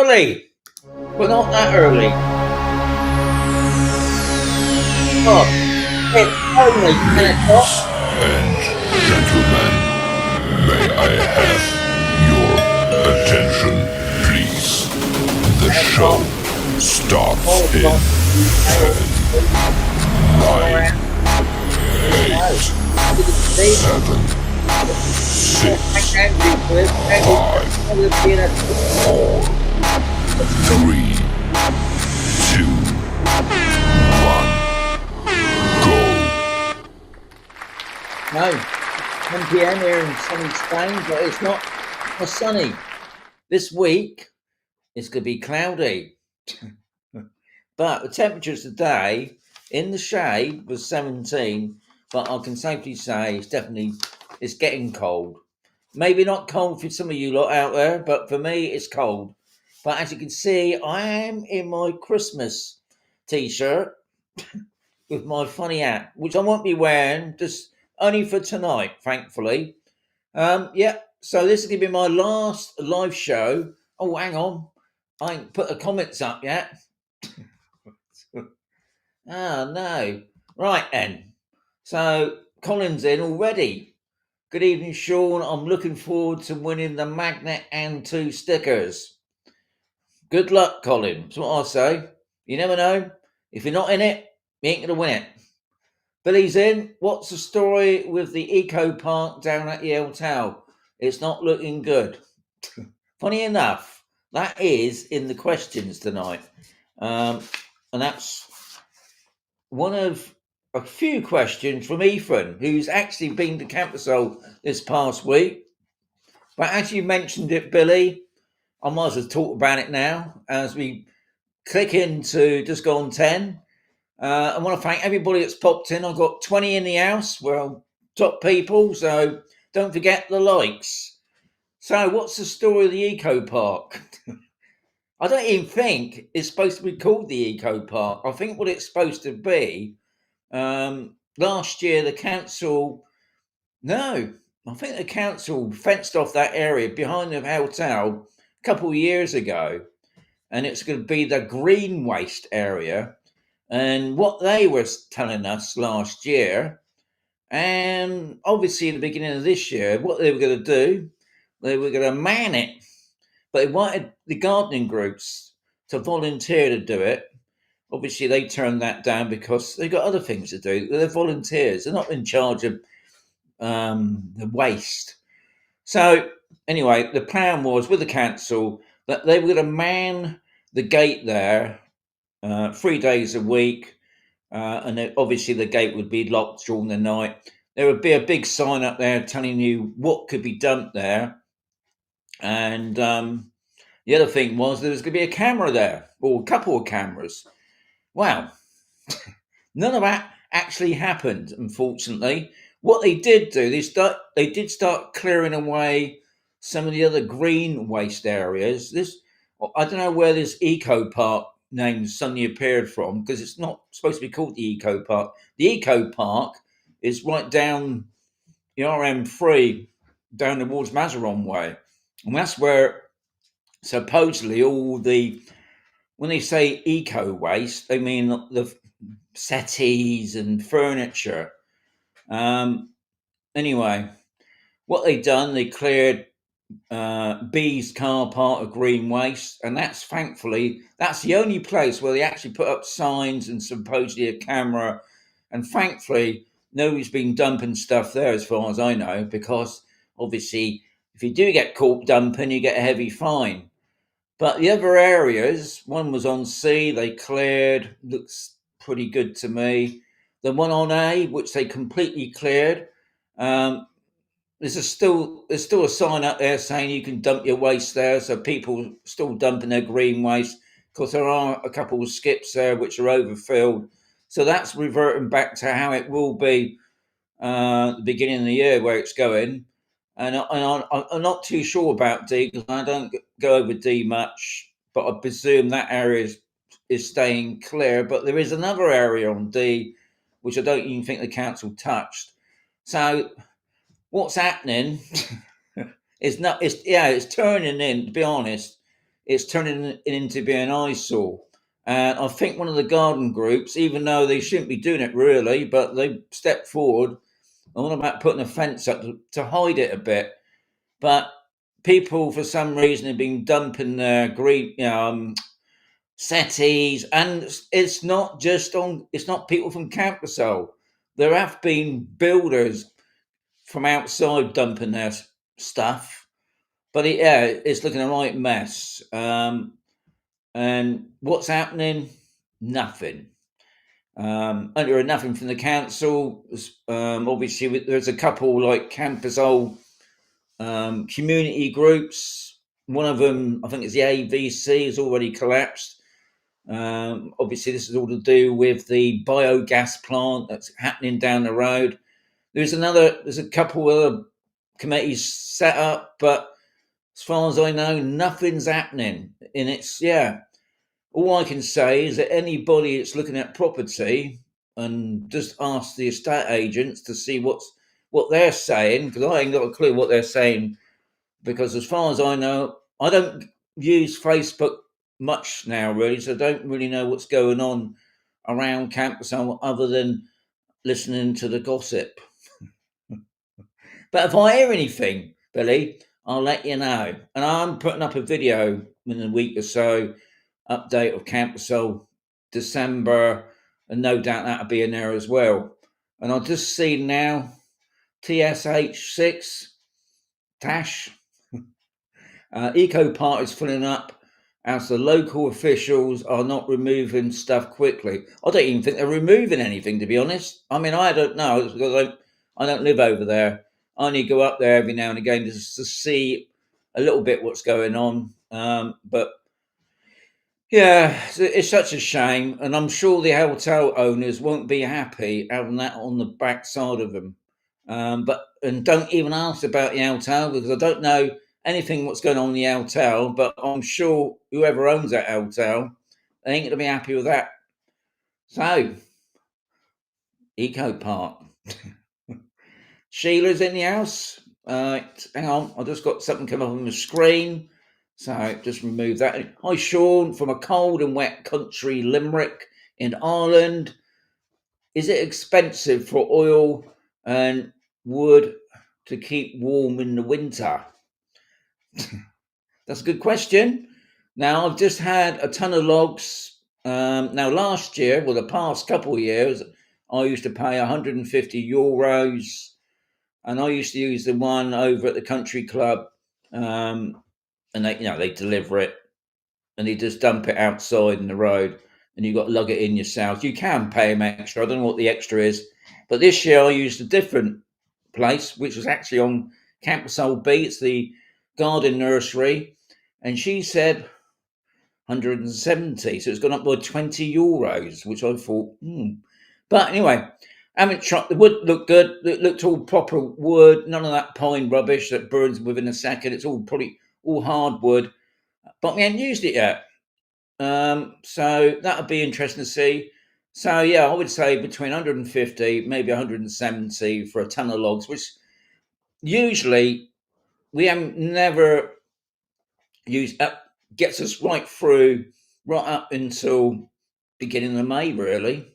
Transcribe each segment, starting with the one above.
early, but not that early. Oh, it's only 10 o'clock. And gentlemen, may I have your attention, please? The show starts in 10, 9, 8, 7, 6, 5, 4, 3, 2, 1. No, 10 p.m. here in sunny Spain, but it's not sunny. This week, it's going to be cloudy. But the temperatures today in the shade was 17, but I can safely say it's getting cold. Maybe not cold for some of you lot out there, but for me, it's cold. But as you can see, I am in my Christmas t-shirt with my funny hat, which I won't be wearing, just only for tonight, thankfully. So this is going to be my last live show. Oh, hang on. I ain't put the comments up yet. Oh, no. Right, then. So, Colin's in already. Good evening, Sean. I'm looking forward to winning the magnet and 2 stickers. Good luck, Colin. That's what I say. You never know. If you're not in it, you ain't going to win it. Billy's in. What's the story with the eco park down at the hotel? It's not looking good. Funny enough, that is in the questions tonight. And that's one of a few questions from Ethan, who's actually been to Camposol this past week. But as you mentioned it, Billy, I might as well talk about it now as we click into just gone 10. I want to thank everybody that's popped in. I've got 20 in the house. Well, top people, so don't forget the likes. So what's the story of the eco park? I don't even think it's supposed to be called the eco park. I think what it's supposed to be, last year the council, I think the council fenced off that area behind the hotel a couple of years ago, and it's going to be the green waste area. And what they were telling us last year, and obviously in the beginning of this year, what they were going to do, they were going to man it. But they wanted the gardening groups to volunteer to do it. Obviously, they turned that down because they've got other things to do. They're volunteers. They're not in charge of the waste. So anyway, the plan was with the council that they were going to man the gate there 3 days a week, and obviously the gate would be locked during the night. There would be a big sign up there telling you what could be dumped there, and the other thing was there was going to be a camera there, or a couple of cameras. Wow, none of that actually happened, unfortunately. What they did do, they did start clearing away some of the other green waste areas. I don't know where this eco park name suddenly appeared from, because it's not supposed to be called the eco park. The eco park is right down the RM3 down towards Mazarron way, and that's where supposedly when they say eco waste, they mean the settees and furniture. Anyway, what they done, they cleared B's car park of green waste, and that's the only place where they actually put up signs and supposedly a camera, and thankfully nobody's been dumping stuff there as far as I know, because obviously if you do get caught dumping, you get a heavy fine. But the other areas, one was on C, they cleared, looks pretty good to me. The one on A, which they completely cleared, there's still a sign up there saying you can dump your waste there, so people still dumping their green waste, because there are a couple of skips there which are overfilled. So that's reverting back to how it will be the beginning of the year, where it's going. And I'm not too sure about D, because I don't go over D much, but I presume that area is staying clear. But there is another area on D which I don't even think the council touched. So what's happening is it's turning in, to be honest, it's turning into being an eyesore. And I think one of the garden groups, even though they shouldn't be doing it really, but they stepped forward on about putting a fence up to hide it a bit. But people, for some reason, have been dumping their green settees, and it's not just on. It's not people from Camposol. There have been builders from outside dumping their stuff, but it's looking a right mess. And what's happening? Nothing. Under nothing from the council. Obviously, there's a couple like Camposol community groups. One of them, I think it's the AVC, has already collapsed. Obviously, this is all to do with the biogas plant that's happening down the road. There's a couple of committees set up, but as far as I know, nothing's happening. And all I can say is that anybody that's looking at property, and just ask the estate agents to see what they're saying, because I ain't got a clue what they're saying. Because as far as I know, I don't use Facebook much now, really, so I don't really know what's going on around campus other than listening to the gossip. But if I hear anything, Billy, I'll let you know. And I'm putting up a video in a week or so, update of Camposol December, and no doubt that'll be in there as well. And I'll just see now TSH6 Tash Eco Park is filling up as the local officials are not removing stuff quickly. I don't even think they're removing anything, to be honest. I mean, I don't know because I don't live over there. I only go up there every now and again just to see a little bit what's going on. But yeah, it's such a shame, and I'm sure the hotel owners won't be happy having that on the backside of them. And don't even ask about the hotel, because I don't know anything what's going on in the hotel, but I'm sure whoever owns that hotel, they ain't going to be happy with that. So, Eco Park. Sheila's in the house. Hang on, I just got something come up on the screen. So just remove that. Hi, Sean, from a cold and wet country, Limerick in Ireland. Is it expensive for oil and wood to keep warm in the winter? That's a good question. Now, I've just had a ton of logs. Now, last year, the past couple of years, I used to pay €150, and I used to use the one over at the country club, and they deliver it, and they just dump it outside in the road, and you've got to lug it in yourself. You can pay them extra. I don't know what the extra is, but this year I used a different place, which was actually on Camposol B. It's the garden nursery, and she said 170, so it's gone up by €20, which I thought, But anyway, I haven't tried. The wood looked good. It looked all proper wood, none of that pine rubbish that burns within a second. It's all probably all hardwood, but we hadn't used it yet. So that would be interesting to see. So yeah, I would say between 150, maybe 170 for a ton of logs, which usually we haven't never used. Gets us right up until beginning of May, really.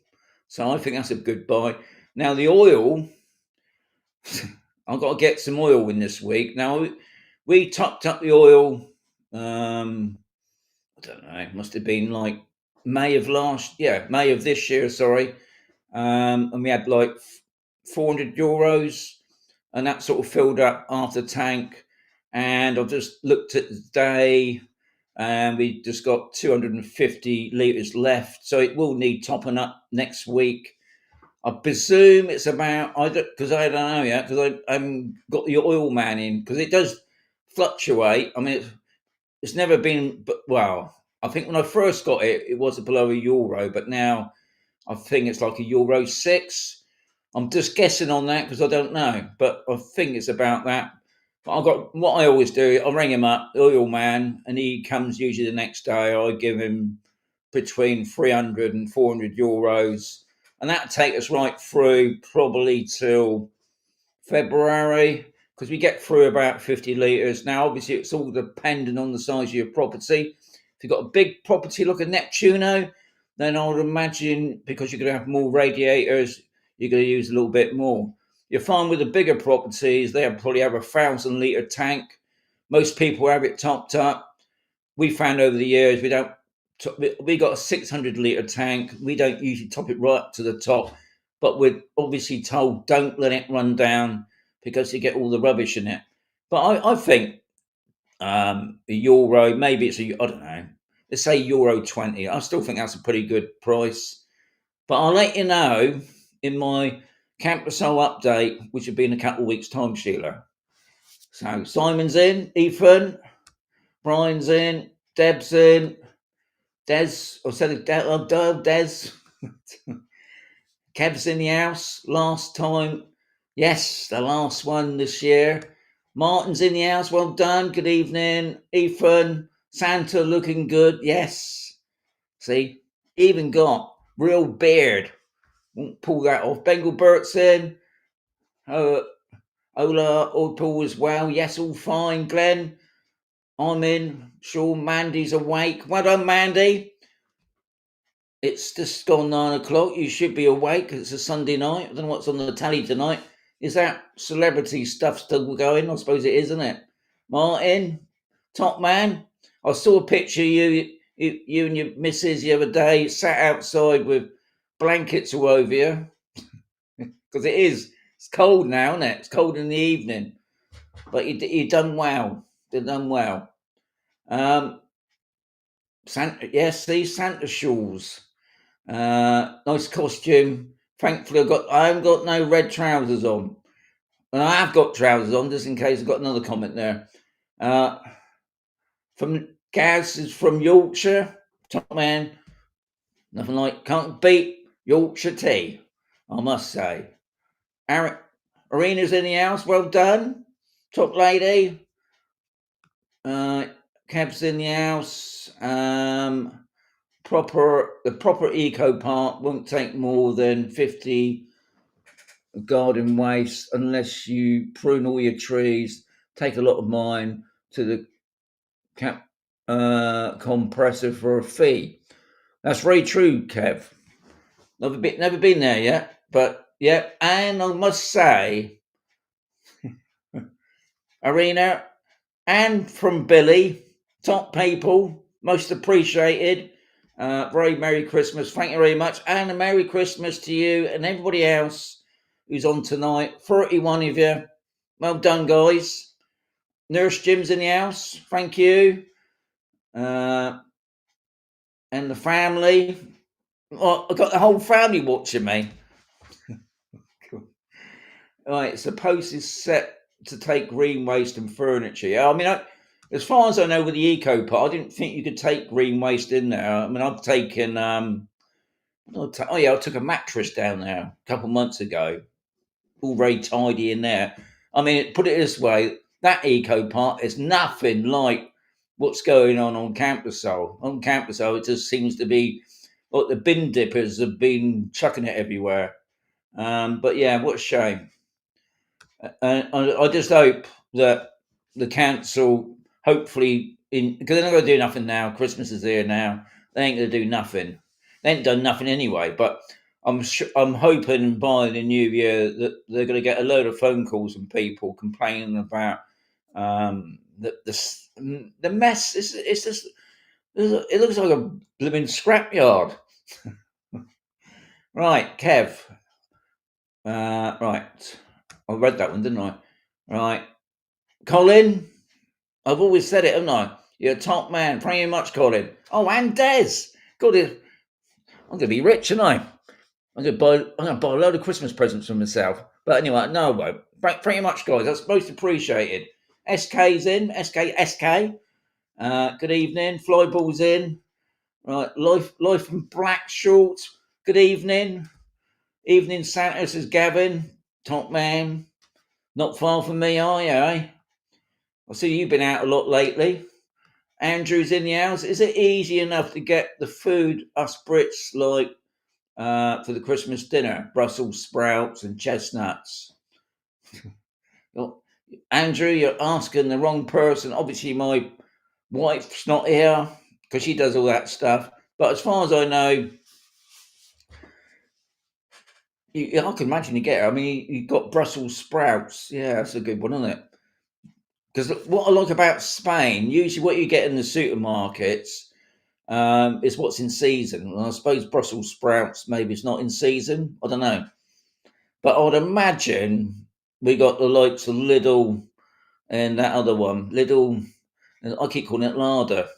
So I think that's a good buy. Now the oil, I've got to get some oil in this week. Now we topped up the oil. I don't know. It must have been like May of this year. Sorry, and we had like €400, and that sort of filled up half the tank. And I've just looked at the day, and we just got 250 litres left, so it will need topping up next week. I presume it's about, because I don't know yet, because I haven't got the oil man in, because it does fluctuate. I mean, it's never been, but I think when I first got it, it was below €1, but now I think it's like €1.06. I'm just guessing on that because I don't know, but I think it's about that. But I've got what I always do. I ring him up, the oil man, and he comes usually the next day. I give him between €300 and €400, and that'll take us right through probably till February, because we get through about 50 litres. Now, obviously, it's all dependent on the size of your property. If you've got a big property like a Neptuno, then I would imagine because you're going to have more radiators, you're going to use a little bit more. You'll find with the bigger properties, they'll probably have a 1,000 litre tank. Most people have it topped up. We found over the years we got a 600 litre tank. We don't usually top it right up to the top, but we're obviously told don't let it run down because you get all the rubbish in it. But I think a euro, maybe it's I don't know, let's say euro 20. I still think that's a pretty good price. But I'll let you know in my Camposol update, which will be in a couple of weeks' time, Sheila. So Simon's in, Ethan, Brian's in, Deb's in, Des, or said Des. Kev's in the house. Last time, yes, the last one this year. Martin's in the house. Well done. Good evening, Ethan. Santa looking good. Yes. See, even got real beard. Won't pull that off. Bengal Bert's in. Ola, all Paul as well. Yes, all fine. Glenn, I'm in. Sure, Mandy's awake. Well done, Mandy. It's just gone 9 o'clock. You should be awake. It's a Sunday night. I don't know what's on the tally tonight. Is that celebrity stuff still going? I suppose it is, isn't it? Martin, top man. I saw a picture of you and your missus the other day sat outside with blankets all over you. Because it is. It's cold now, isn't it? It's cold in the evening. But you done well. You done well. Santa, yes, these Santa shawls. Nice costume. Thankfully, I haven't got no red trousers on. And I have got trousers on, just in case I've got another comment there. From Gaz is from Yorkshire. Top man. Nothing like, can't beat Yorkshire tea, I must say. Arena's in the house, well done. Top lady. Cab's in the house. The proper eco part won't take more than 50 garden waste unless you prune all your trees, take a lot of mine to the compressor for a fee. That's very true, Kev. Never been there yet, but yeah. And I must say, Arena and from Billy, top people, most appreciated. Very Merry Christmas. Thank you very much. And a Merry Christmas to you and everybody else who's on tonight. 31 of you. Well done, guys. Nurse Jim's in the house. Thank you. And the family. Oh, I've got the whole family watching me. Right, so post is set to take green waste and furniture. Yeah, I mean, as far as I know with the eco part, I didn't think you could take green waste in there. I mean, I've taken, I took a mattress down there a couple of months ago. All very tidy in there. I mean, put it this way, that eco part is nothing like what's going on Camposol. On Camposol, it just seems to be like the bin dippers have been chucking it everywhere. But yeah, what a shame. I just hope that the council, hopefully, because they're not going to do nothing now. Christmas is here now. They ain't going to do nothing. They ain't done nothing anyway. But I'm hoping by the new year that they're going to get a load of phone calls from people complaining about the mess. It's just it looks like a blooming scrapyard. Right, Kev. Right. I read that one, didn't I? Right. Colin, I've always said it, haven't I? You're a top man. Thank you much, Colin. Oh, and Des. God, I'm going to be rich, aren't I? I'm going to buy a load of Christmas presents for myself. But anyway, no, I won't. Thank you much, guys. That's most appreciated. SK's in. SK. Good evening. Flyball's in. Right. Life in black shorts. Good evening. Evening, Santa, this is Gavin. Top man. Not far from me, are you, eh? I see you've been out a lot lately. Andrew's in the house. Is it easy enough to get the food us Brits like for the Christmas dinner? Brussels sprouts and chestnuts. Andrew, you're asking the wrong person. Obviously, my wife's not here because she does all that stuff. But as far as I know, I can imagine you get it. I mean, you've got Brussels sprouts. Yeah, that's a good one, isn't it? Because what I like about Spain, usually what you get in the supermarkets is what's in season. And I suppose Brussels sprouts, maybe it's not in season. I don't know. But I would imagine we got the likes of Lidl and that other one. Lidl, and I keep calling it Larder.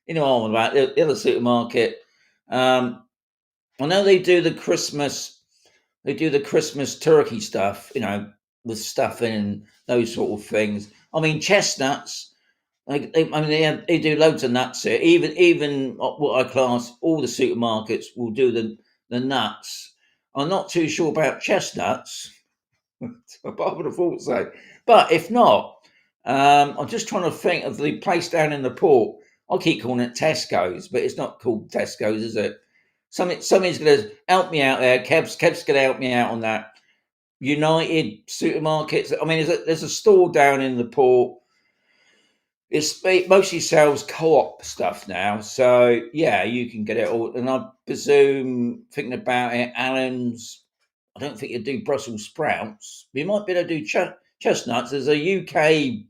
You know what I'm about, the other supermarket. I know they do the Christmas turkey stuff, with stuffing and those sort of things. I mean, chestnuts. They do loads of nuts here. Even what I class all the supermarkets will do the nuts. I'm not too sure about chestnuts, but I would have thought so. But if not, I'm just trying to think of the place down in the port. I keep calling it Tesco's, but it's not called Tesco's, is it? Somebody's going to help me out there. Kev's going to help me out on that. United supermarkets. I mean, there's a store down in the port. It mostly sells co-op stuff now, so yeah, you can get it all. And I presume, thinking about it, Allen's. I don't think you do Brussels sprouts. But you might be able to do chestnuts. There's a UK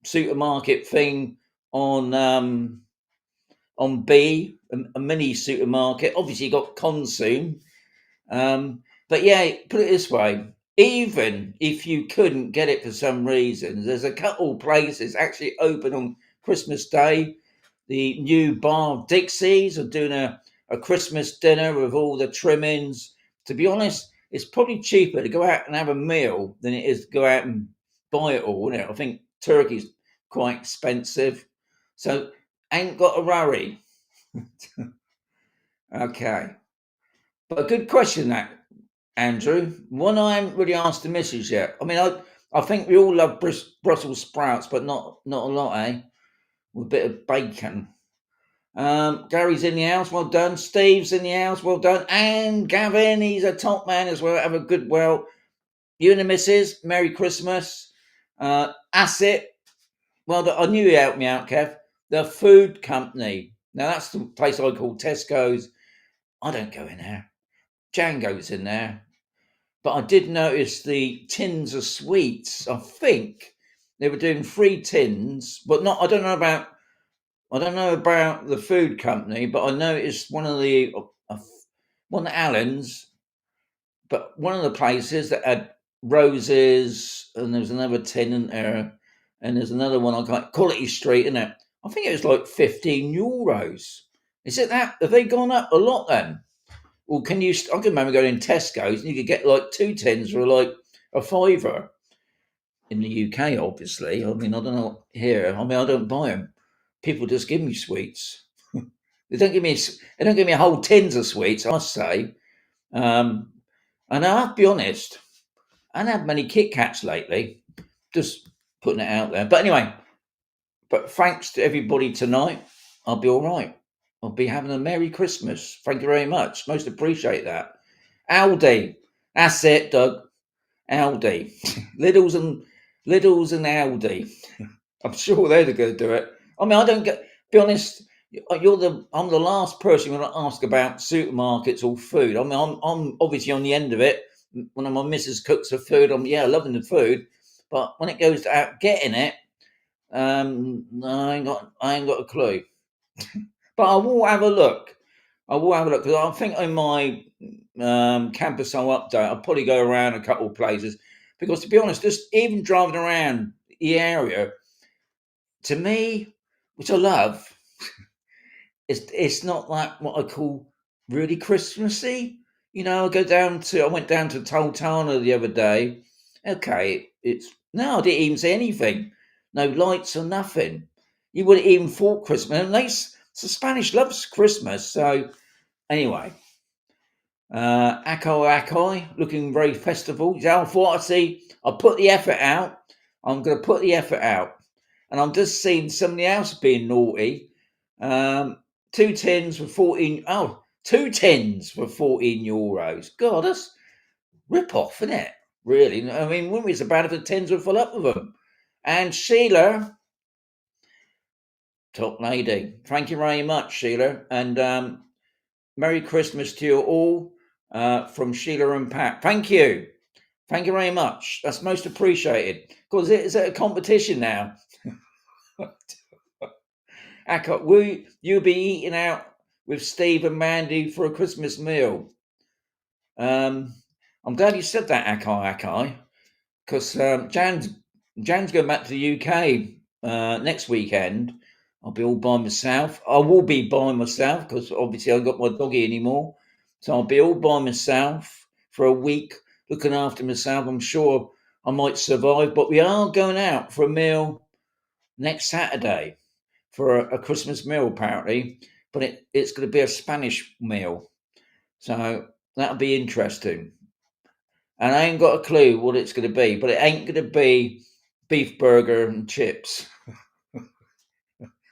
supermarket thing on B, a mini supermarket. Obviously, you got Consume. But yeah, put it this way: even if you couldn't get it for some reason, there's a couple places actually open on Christmas Day. The new bar Dixie's are doing a Christmas dinner with all the trimmings. To be honest, it's probably cheaper to go out and have a meal than it is to go out and buy it all. I think turkey's quite expensive, so ain't got to worry. Okay, but a good question that, Andrew. One I haven't really asked the missus yet. I mean, I think we all love Brussels sprouts, but not a lot, eh? With a bit of bacon. Gary's in the house, well done. Steve's in the house, well done. And Gavin, he's a top man as well. Have a good, you and the missus, Merry Christmas. Asset, well, I knew you helped me out, Kev. The food company. Now, that's the place I call Tesco's. I don't go in there. Jan goes in there. But I did notice the tins of sweets. I think they were doing 3 tins, but not. I don't know about the food company, but I noticed one of the Allen's, but one of the places that had roses, and there was another tin in there, and there's another one I got Quality Street in it. I think it was like €15. Is it that? Have they gone up a lot then? Well, I can remember going in Tesco's and you could get like 2 tins for like a fiver in the UK, obviously. I mean, I don't know here. I mean, I don't buy them. People just give me sweets. They don't give me a whole tins of sweets, I must say. And I have to be honest, I haven't had many Kit Kats lately. Just putting it out there. But anyway, thanks to everybody tonight. I'll be all right. I'll be having a Merry Christmas. Thank you very much. Most appreciate that. Aldi. That's it, Doug. Aldi. Lidl's and Aldi. I'm sure they're going to do it. I mean, I don't be honest, I'm the last person going to ask about supermarkets or food. I mean, I'm obviously on the end of it. When my missus cooks her food, I'm loving the food. But when it goes to out getting it, I ain't got a clue. But I will have a look. Because I think in my Camposol update, I'll probably go around a couple of places. Because to be honest, just even driving around the area, to me, which I love, it's not like what I call really Christmassy. I went down to Toltana the other day. Okay, I didn't even see anything. No lights or nothing. You wouldn't even thought Christmas. And the Spanish loves Christmas. So anyway, Akoi, looking very festival. I thought I put the effort out. I'm going to put the effort out. And I'm just seeing somebody else being naughty. 2 tins for 14. Oh, 2 tins for €14. God, that's rip off, isn't it? Really? I mean, wouldn't be so bad if the tins were full up with them. And Sheila, Top lady. Thank you very much, Sheila. And Merry Christmas to you all from Sheila and Pat. Thank you. Thank you very much. That's most appreciated. Because it's a competition now. Akka, will you be eating out with Steve and Mandy for a Christmas meal? I'm glad you said that, Akai, because Jan's going back to the UK next weekend. I'll be all by myself. I will be by myself because obviously I haven't got my doggy anymore. So I'll be all by myself for a week, looking after myself. I'm sure I might survive, but we are going out for a meal next Saturday for a Christmas meal, apparently. But it's going to be a Spanish meal. So that'll be interesting. And I ain't got a clue what it's going to be, but it ain't going to be beef burger and chips.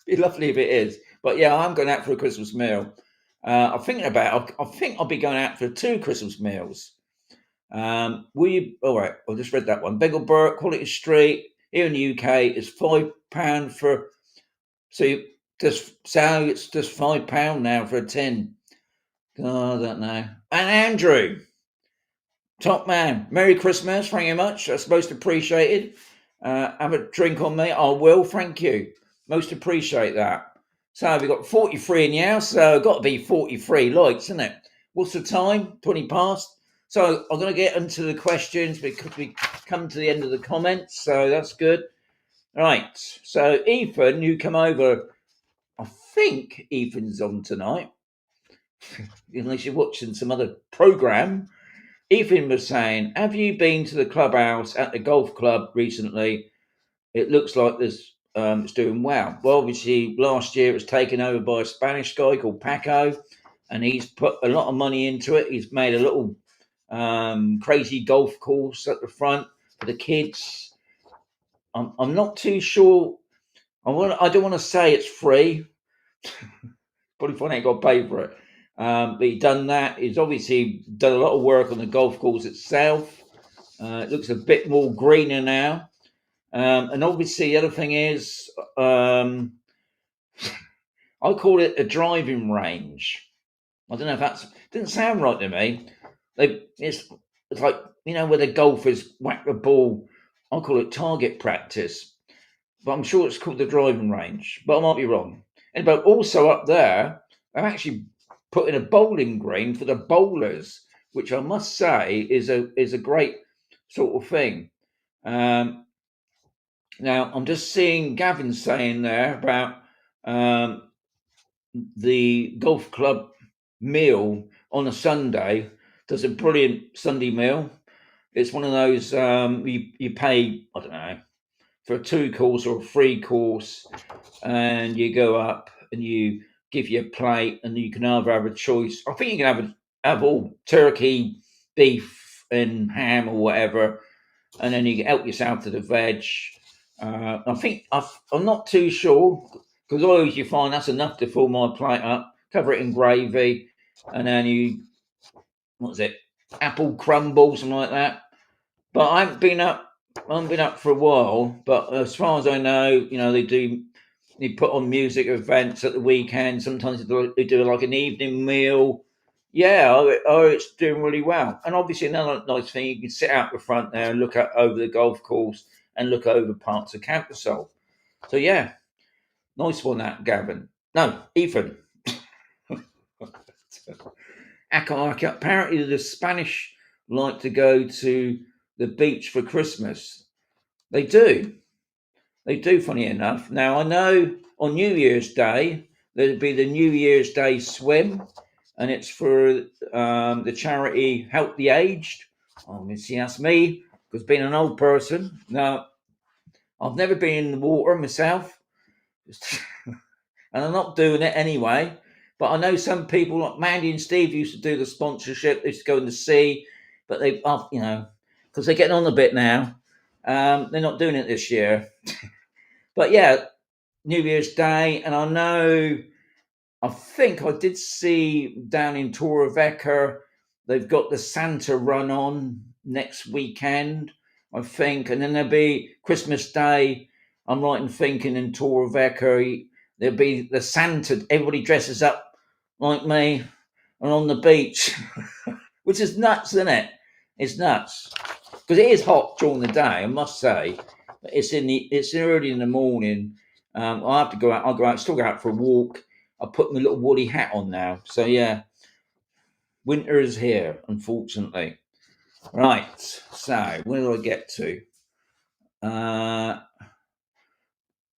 Be lovely if it is. But yeah, I'm going out for a Christmas meal. I'm thinking about. I think I'll be going out for 2 Christmas meals. Will you? All right, I just read that one. Beagleburt, Quality Street here in the UK is £5 for. So it's just £5 now for a tin. God, I don't know. And Andrew, top man, Merry Christmas. Thank you much. That's most appreciated. Have a drink on me. I will. Thank you. Most appreciate that. So we've got 43 in the house, so got to be 43 likes, isn't it? What's the time? 20 past. So I'm going to get into the questions because we come to the end of the comments, so that's good. Right. So Ethan, you come over. I think Ethan's on tonight, unless you're watching some other program. Ethan was saying, have you been to the clubhouse at the golf club recently? It looks like it's doing well. Well, obviously, last year it was taken over by a Spanish guy called Paco, and he's put a lot of money into it. He's made a little crazy golf course at the front for the kids. I'm not too sure. I don't want to say it's free. Probably fine, I ain't got to pay for it. But he's done that. He's obviously done a lot of work on the golf course itself. It looks a bit more greener now. And obviously, the other thing is, I call it a driving range. I don't know if didn't sound right to me. It's like, where the golfers whack the ball. I call it target practice, but I'm sure it's called the driving range. But I might be wrong. And but also up there, I've actually put in a bowling green for the bowlers, which I must say is a great sort of thing. Now I'm just seeing Gavin saying there about the golf club meal on a Sunday. Does a brilliant Sunday meal. It's one of those you pay, I don't know, for a 2 course or a 3 course, and you go up and you give you a plate, and you can either have a choice. I think you can have all turkey, beef, and ham or whatever, and then you can help yourself to the veg. I think I'm not too sure because always you find that's enough to fill my plate up. Cover it in gravy, and then what's it? Apple crumble, something like that. But I haven't been up for a while. But as far as I know, they put on music events at the weekend. Sometimes they do like an evening meal. Yeah, it's doing really well. And obviously another nice thing, you can sit out the front there and look out over the golf course and look over parts of Camposol. So yeah, nice one that, Gavin. No, Ethan. Apparently the Spanish like to go to the beach for Christmas. They do. They do, funny enough. Now, I know on New Year's Day, there'd be the New Year's Day swim, and it's for the charity Help the Aged. Obviously, that's me, because being an old person. Now, I've never been in the water myself, and I'm not doing it anyway. But I know some people, like Mandy and Steve, used to do the sponsorship. They used to go in the sea, but because they're getting on a bit now, they're not doing it this year. But yeah, New Year's Day, and I think I did see down in Torrevieja, they've got the Santa run on next weekend, I think, and then there'll be Christmas Day. I'm right in thinking in Torrevieja, there'll be the Santa. Everybody dresses up like me and on the beach, which is nuts, isn't it? It's nuts because it is hot during the day, I must say. But it's early in the morning. I have to go out. I go out, still go out for a walk. I put my little woolly hat on now. So yeah, winter is here, unfortunately. Right. So where do I get to?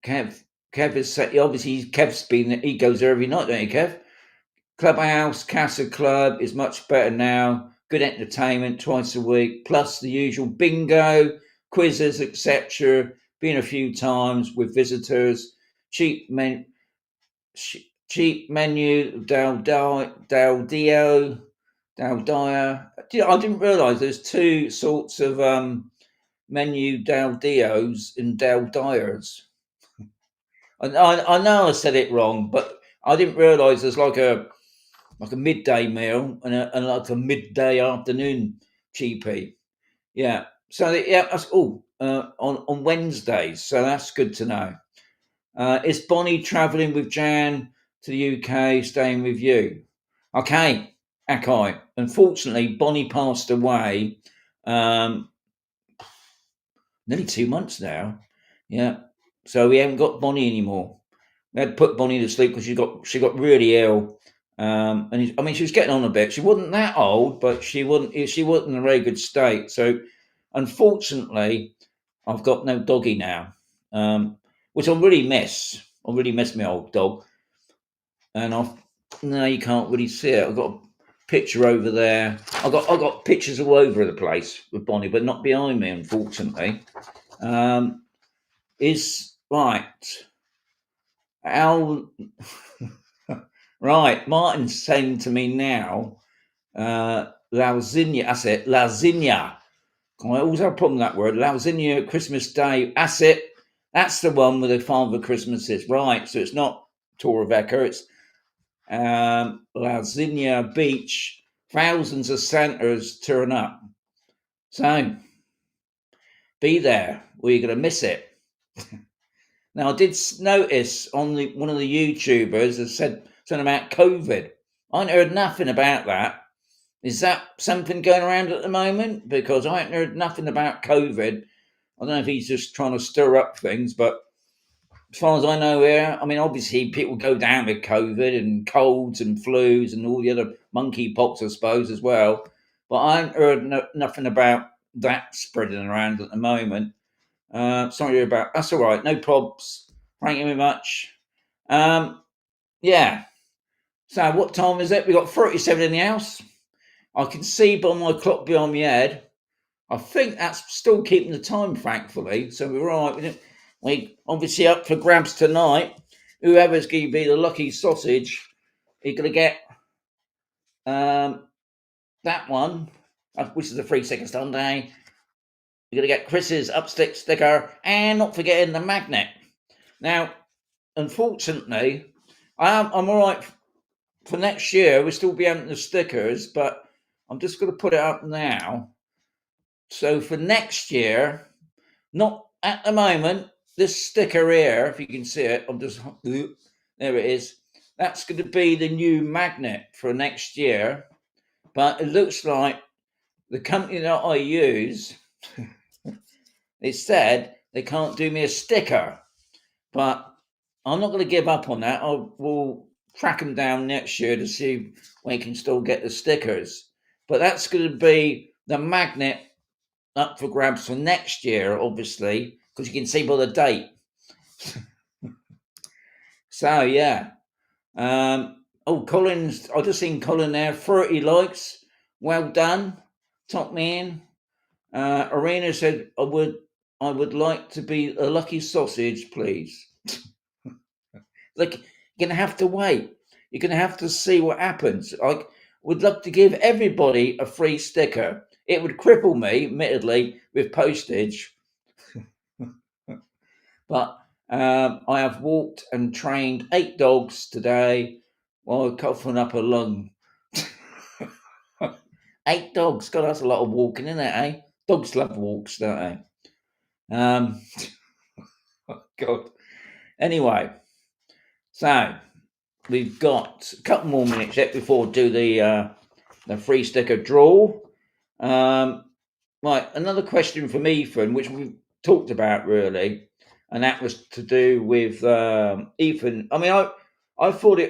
Kev is obviously he goes there every night, don't you, Kev? Clubhouse, Casa Club is much better now. Good entertainment twice a week, plus the usual bingo, quizzes, etc. Been a few times with visitors. Cheap menu, Del Dio. I didn't realise there's two sorts of menu Del Dios and Del Dias. I know I said it wrong, but I didn't realise there's like a midday meal and like a midday afternoon cheapie. Yeah. So yeah, that's on Wednesdays. So that's good to know. Is Bonnie travelling with Jan to the UK, staying with you? Okay, Akai. Unfortunately, Bonnie passed away nearly 2 months now. Yeah. So we haven't got Bonnie anymore. We had to put Bonnie to sleep because she got really ill. I mean, she was getting on a bit. She wasn't that old, but she wasn't in a very good state. So, unfortunately, I've got no doggy now, which I really miss. I really miss my old dog. And now you can't really see it. I've got a picture over there. I got pictures all over the place with Bonnie, but not behind me, unfortunately. Is right. Al. Right, Martin's saying to me now, Lausinia, that's it, Lausinia. I always have a problem with that word, Lausinia, Christmas Day, that's it. That's the one where the Father Christmas is. Right, so it's not Torrevecca, it's Lausinia Beach. Thousands of Santas turn up. So, be there, or you're going to miss it. Now, I did notice on one of the YouTubers has said something about COVID. I ain't heard nothing about that. Is that something going around at the moment? Because I ain't heard nothing about COVID. I don't know if he's just trying to stir up things, but as far as I know here, I mean, obviously people go down with COVID and colds and flus and all the other monkeypox, I suppose, as well. But I ain't heard nothing about that spreading around at the moment. Sorry about that's all right. No probs. Thank you very much. Yeah. So what time is it? We got 37 in the house. I can see by my clock behind my head. I think that's still keeping the time, thankfully. So we're all right. We obviously up for grabs tonight. Whoever's going to be the lucky sausage, you're going to get that one, which is the 3 second Sunday. You're going to get Chris's UPSTICKS sticker and not forgetting the magnet. Now, unfortunately, I'm all right for next year. We'll still be having the stickers, but I'm just going to put it up now. So for next year, not at the moment, this sticker here, if you can see it, there it is. That's going to be the new magnet for next year. But it looks like the company that I use, they said they can't do me a sticker. But I'm not going to give up on that. We'll track them down next year to see if we can still get the stickers. But that's going to be the magnet up for grabs for next year, obviously, because you can see by the date. So, yeah. Colin's, I just seen Colin there, 30 likes. Well done. Top man. Arena said, I would like to be a lucky sausage, please. Like, you're going to have to wait. You're going to have to see what happens. I would love to give everybody a free sticker. It would cripple me, admittedly, with postage. But I have walked and trained 8 dogs today while coughing up a lung. 8 dogs. God, that's a lot of walking, isn't it, eh? Dogs love walks, don't they? God. Anyway, So we've got a couple more minutes yet before we do the free sticker draw. Right, another question from Ethan, which we've talked about really, and that was to do with Ethan. I mean, I thought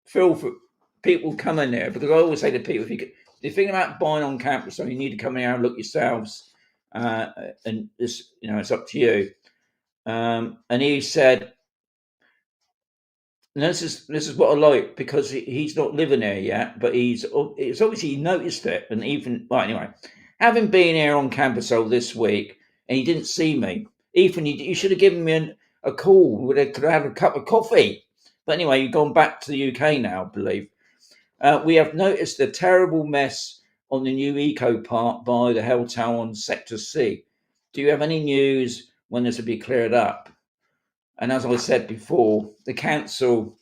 feel for people coming there, because I always say to people, if you're thinking about buying on campus, so you need to come here and look yourselves, and this, it's up to you. And he said, and this is what I like, because he's not living there yet, but it's obviously he noticed it, and even right anyway. Having been here on Camposol this week, and he didn't see me, Ethan, you should have given me a call. We could have had a cup of coffee. But anyway, you've gone back to the UK now, I believe. We have noticed a terrible mess on the new eco park by the hotel on Sector C. Do you have any news when this will be cleared up? And as I said before, the council,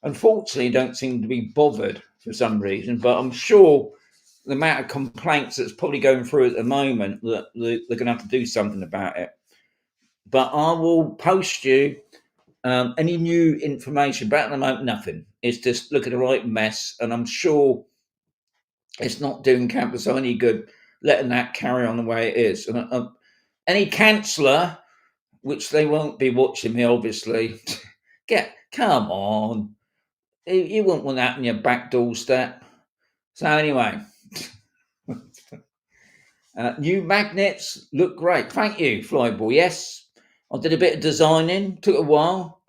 unfortunately, don't seem to be bothered for some reason, but I'm sure the amount of complaints that's probably going through at the moment, that they're going to have to do something about it. But I will post you any new information. But at the moment, nothing. It's just look at the right mess, and I'm sure it's not doing campus any good letting that carry on the way it is. And any councillor, which they won't be watching me, obviously, come on. You wouldn't want that on your back doorstep. So anyway, new magnets look great. Thank you, Flyboy. Yes, I did a bit of designing. Took a while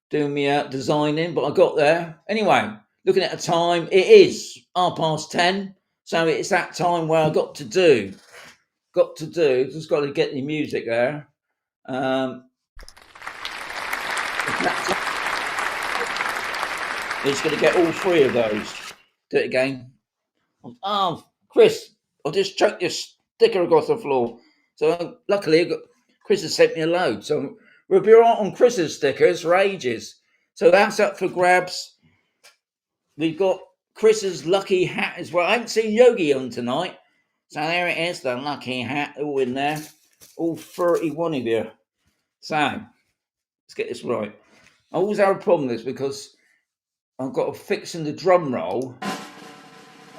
doing me designing, but I got there. Anyway, looking at the time, it is 10:30. So it's that time where I got to do. Just got to get the music there. It's going to get all three of those. Do it again. Oh, Chris, I just chucked your sticker across the floor. So luckily, Chris has sent me a load. So we'll be right on Chris's stickers for ages. So that's up for grabs. We've got Chris's lucky hat as well. I haven't seen Yogi on tonight. So there it is, the lucky hat, all in there. All 31 of you. So, let's get this right. I always have a problem with this because I've got to fix in the drum roll.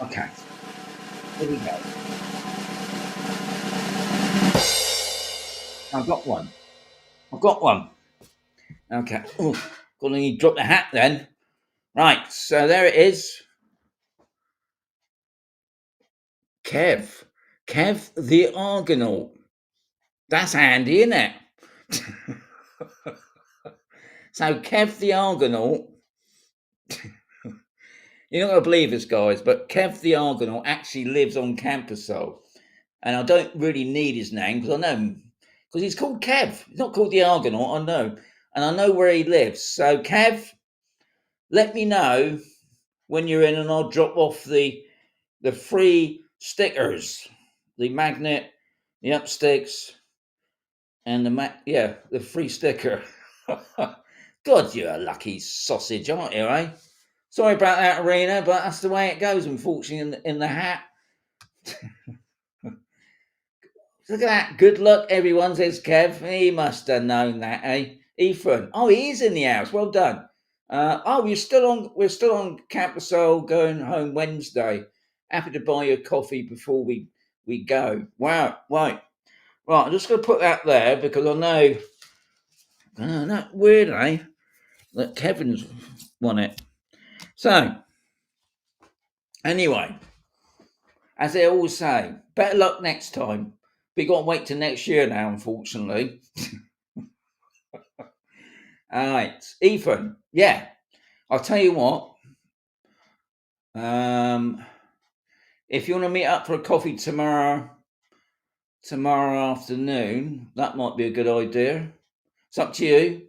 Okay. Here we go. I've got one. Okay. Ooh, gonna need to drop the hat then. Right, so there it is. Kev the Argonaut. That's handy, isn't it? So Kev the Argonaut. You're not going to believe this, guys, but Kev the Argonaut actually lives on Camposol. And I don't really need his name because I know him. Because he's called Kev. He's not called the Argonaut, I know. And I know where he lives. So, Kev, let me know when you're in and I'll drop off the free stickers. The magnet, the UPSTICKS, and the free sticker. God, you're a lucky sausage, aren't you, eh? Sorry about that, Arena, but that's the way it goes, unfortunately, in the hat. Look at that. Good luck, everyone, says Kev. He must have known that, eh? Ethan. Oh, he is in the house. Well done. We're still on Camposol, going home Wednesday. Happy to buy you a coffee before we go. Wow, right. Right, I'm just going to put that there because I know, that weird, eh? That Kevin's won it. So, anyway, as they always say, better luck next time. We got to wait till next year now, unfortunately. All right, Ethan. Yeah, I'll tell you what. If you want to meet up for a coffee tomorrow afternoon, that might be a good idea. It's up to you.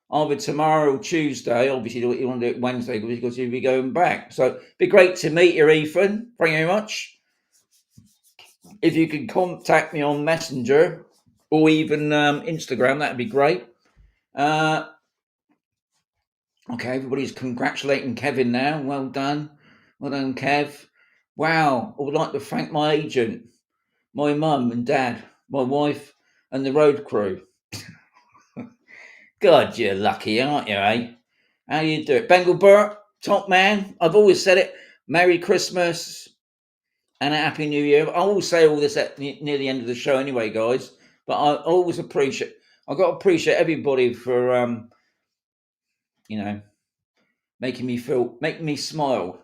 Either tomorrow or Tuesday. Obviously, you want to do it Wednesday because you'll be going back. So it'd be great to meet you, Ethan. Thank you very much. If you can contact me on Messenger or even Instagram, that'd be great. Okay, everybody's congratulating Kevin now. Well done, Kev. Wow, I would like to thank my agent, my mum and dad, my wife, and the road crew. God, you're lucky, aren't you, eh? How you do it? Bengal Burt, top man. I've always said it. Merry Christmas and a Happy New Year. I always say all this at near the end of the show anyway, guys. But I always appreciate, I've got to appreciate everybody for, making me smile.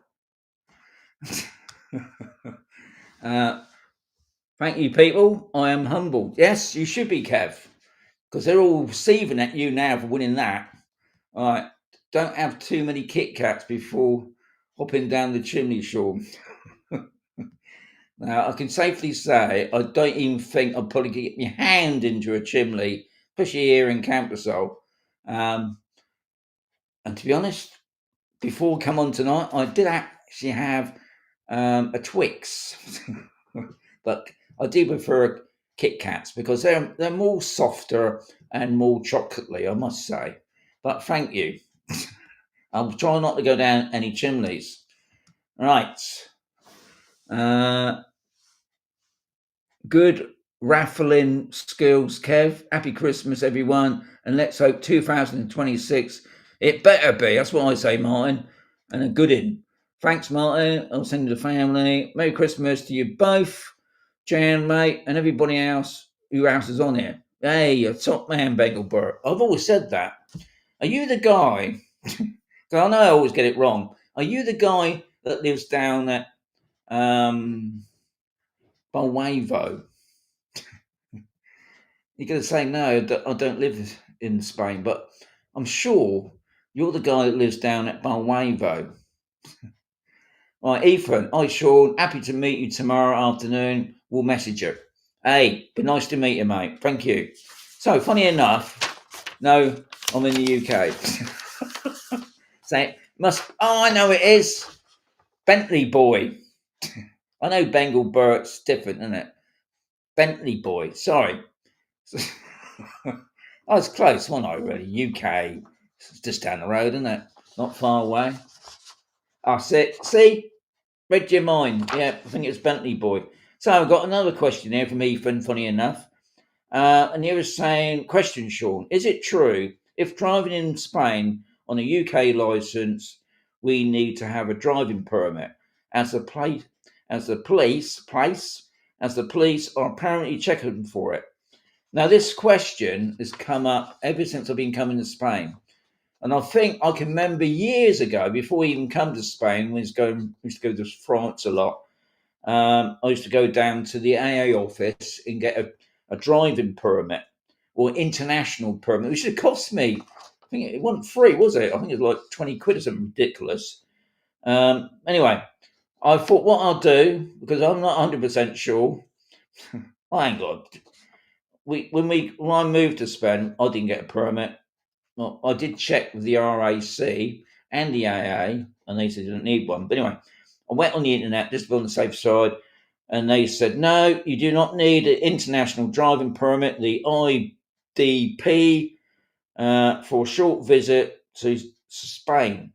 Thank you, people. I am humbled. Yes, you should be, Kev, because they're all seething at you now for winning that. All right, don't have too many Kit Kats before hopping down the chimney, Sean. Now, I can safely say I don't even think I'd probably get my hand into a chimney, especially here in Camposol. And to be honest, before I come on tonight, I did actually have a Twix, but I do prefer Kit Kats because they're more softer and more chocolatey, I must say. But thank you. I'll try not to go down any chimneys. Right. Good raffling skills, Kev. Happy Christmas, everyone. And let's hope 2026, it better be. That's what I say, Martin. And a good in. Thanks, Martin. I'll send you the family. Merry Christmas to you both, Jan, mate, and everybody else who else is on here. Hey, you're top man, Bengal Burt. I've always said that. Are you the guy? Because I know I always get it wrong. Are you the guy that lives down at Balwavo? You're going to say no, I don't live in Spain, but I'm sure you're the guy that lives down at Balwavo. Right, Ethan. Hi, Sean. Happy to meet you tomorrow afternoon. We'll message you. Hey, be nice to meet you, mate. Thank you. So, funny enough, no, I'm in the UK. Say, I know it is. Bentley boy. I know Bengal Burt's different, isn't it? Bentley boy. Sorry. I was close, wasn't I, really? UK. It's just down the road, isn't it? Not far away. See? Read your mind. Yeah, I think it's Bentley boy. So I've got another question here from Ethan, funny enough. And he was saying, question, Sean, is it true if driving in Spain on a UK licence, we need to have a driving permit as the police are apparently checking for it? Now, this question has come up ever since I've been coming to Spain. And I think I can remember years ago, before we even come to Spain, we used to go to France a lot. I used to go down to the AA office and get a driving permit or international permit, which would cost me, I think it wasn't free, was it? I think it was like 20 quid or something ridiculous. Anyway, I thought what I'll do, because I'm not 100% sure, I ain't got. When I moved to Spain, I didn't get a permit. Well, I did check with the RAC and the AA, and they said you don't need one. But anyway, I went on the internet just to be on the safe side, and they said, no, you do not need an international driving permit, the IDP, for a short visit to Spain.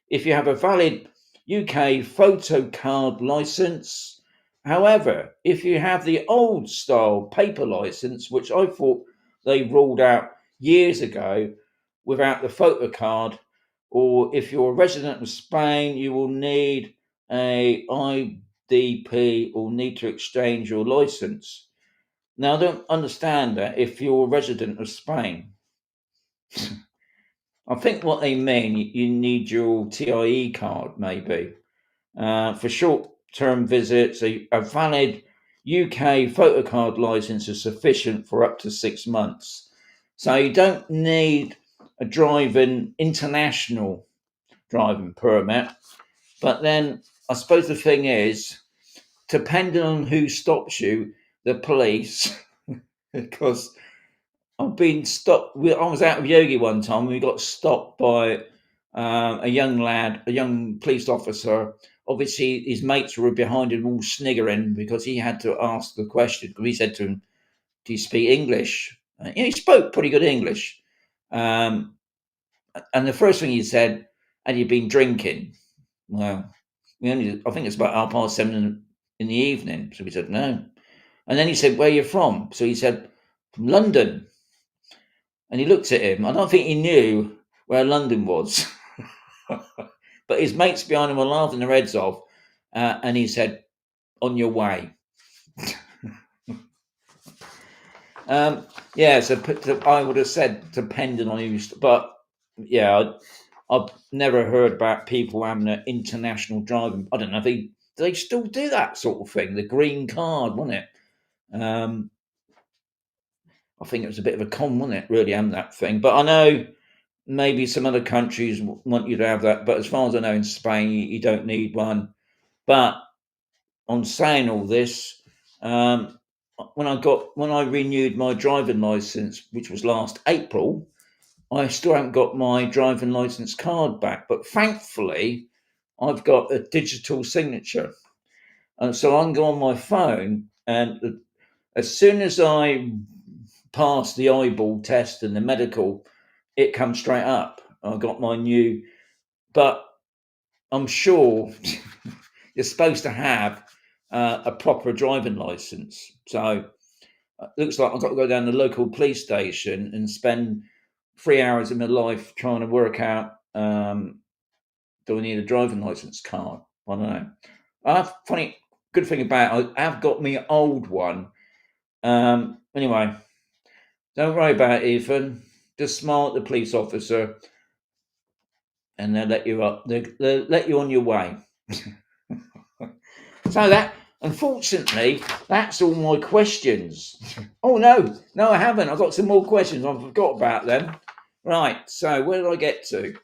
If you have a valid UK photo card licence. However, if you have the old style paper licence, which I thought they ruled out years ago without the photo card, or if you're a resident of Spain, you will need a IDP or need to exchange your licence. Now, I don't understand that if you're a resident of Spain. I think what they mean, you need your TIE card, maybe. For short-term visits, a valid UK photocard licence is sufficient for up to 6 months. So you don't need a international driving permit. But then I suppose the thing is, depending on who stops you, the police, because I've been stopped. I was out of Yogi one time and we got stopped by a young police officer. Obviously, his mates were behind him all sniggering because he had to ask the question. Because he said to him, do you speak English? He spoke pretty good English. And the first thing he said, had you been drinking? Well, I think it's about 7:30 in the evening. So we said, no. And then he said, where are you from? So he said, from London. And he looked at him. I don't think he knew where London was. But his mates behind him were laughing their heads off, and he said, "On your way." Yeah, so I would have said depending on who, but yeah, I've never heard about people having an international driving. I don't know if they still do that sort of thing. The green card, wasn't it? I think it was a bit of a con, wasn't it? Really, having that thing. But I know maybe some other countries want you to have that. But as far as I know, in Spain, you don't need one. But on saying all this, when I renewed my driving license, which was last April, I still haven't got my driving license card back. But thankfully, I've got a digital signature, and so I can go on my phone, and as soon as I pass the eyeball test and the medical, it comes straight up. I got my new, but I'm sure you're supposed to have a proper driving license. So it looks like I've got to go down to the local police station and spend 3 hours of my life trying to work out, do I need a driving license card? I don't know. Funny, good thing about it, I have got my old one. Anyway, don't worry about it, Ethan. Just smile at the police officer, and they'll let you up. They'll let you on your way. So that, unfortunately, that's all my questions. Oh no, I haven't. I've got some more questions. I forgot about them. Right. So where did I get to?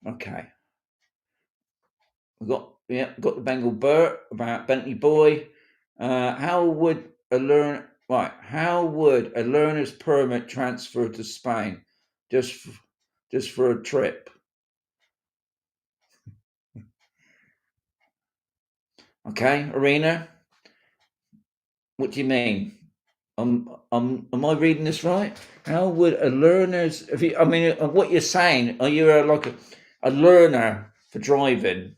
Okay. We've got the Bengal Burt about Bentley Boy. How would a learner's permit transfer to Spain just for a trip? Okay, Arena, what do you mean? Am I reading this right? How would a learner's? What you're saying? Are you a learner for driving,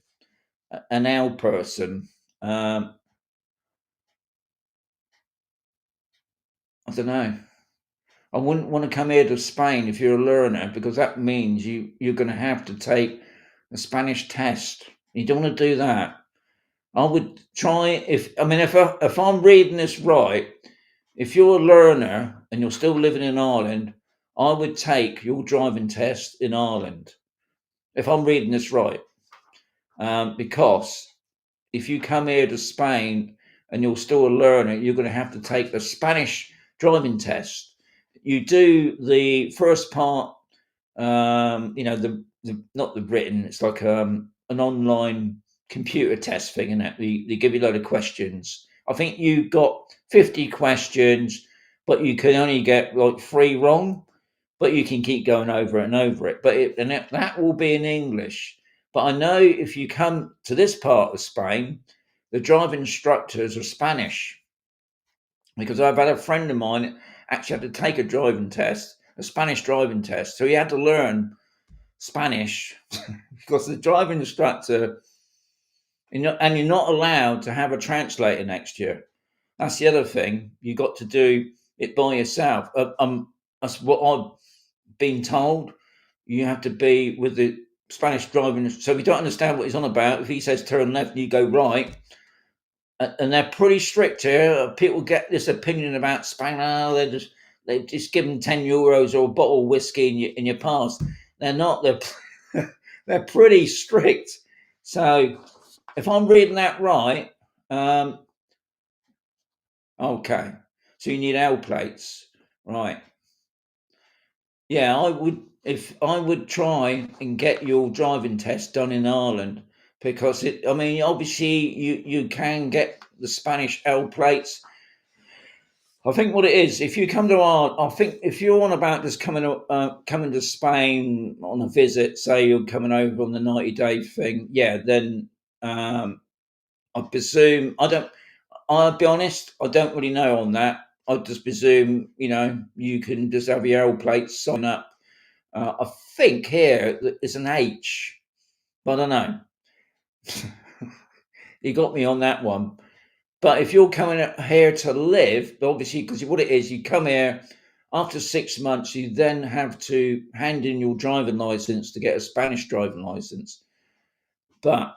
an L person? I don't know. I wouldn't want to come here to Spain if you're a learner, because that means you're going to have to take a Spanish test. You don't want to do that. I would try if I'm reading this right, if you're a learner and you're still living in Ireland, I would take your driving test in Ireland. If I'm reading this right, because if you come here to Spain and you're still a learner, you're going to have to take the Spanish driving test. You do the first part, the not the written. It's like an online computer test thing, isn't it? They give you a load of questions. I think you got 50 questions, but you can only get like 3 wrong. But you can keep going over it and over it. But that will be in English. But I know if you come to this part of Spain, the driving instructors are Spanish, because I've had a friend of mine actually had to take a Spanish driving test. So he had to learn Spanish because the driving instructor, and you're not allowed to have a translator next year. That's the other thing. You got to do it by yourself. That's what I've been told. You have to be with the Spanish driving. So if you don't understand what he's on about, if he says turn left and you go right, and they're pretty strict here. People get this opinion about Spain. Oh, they just give them €10 or a bottle of whiskey in your pass. They're not. They're pretty strict. So if I'm reading that right, okay. So you need L plates, right? Yeah, I would try and get your driving test done in Ireland, because obviously you can get the Spanish L plates. I think what it is, if you come to Ireland, I think if you're on about just coming to Spain on a visit, say you're coming over on the 90-day thing, yeah, then I presume I'll be honest, I don't really know on that. I just presume you can just have your L plates sign up. I think here it's an H, but I don't know. You got me on that one. But if you're coming here to live, obviously, because what it is, you come here After 6 months, you then have to hand in your driving license to get a Spanish driving license. But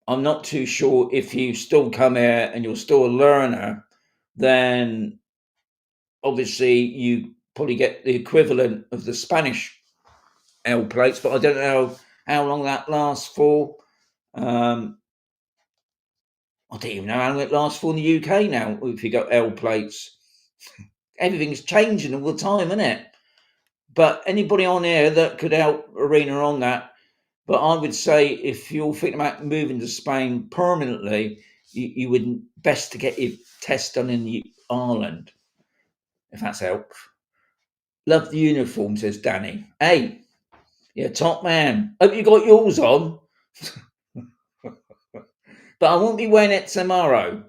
I'm not too sure if you still come here and you're still a learner, then obviously you probably get the equivalent of the Spanish L plates, but I don't know how long that lasts for. I don't even know how long it lasts for in the UK now if you got L plates. Everything's changing all the time, isn't it? But anybody on here that could help Arena on that. But I would say if you're thinking about moving to Spain permanently, you would best to get your test done in Ireland, if that's help. Love the uniform, says Danny. Hey, yeah, top man. Hope you got yours on. But I won't be wearing it tomorrow.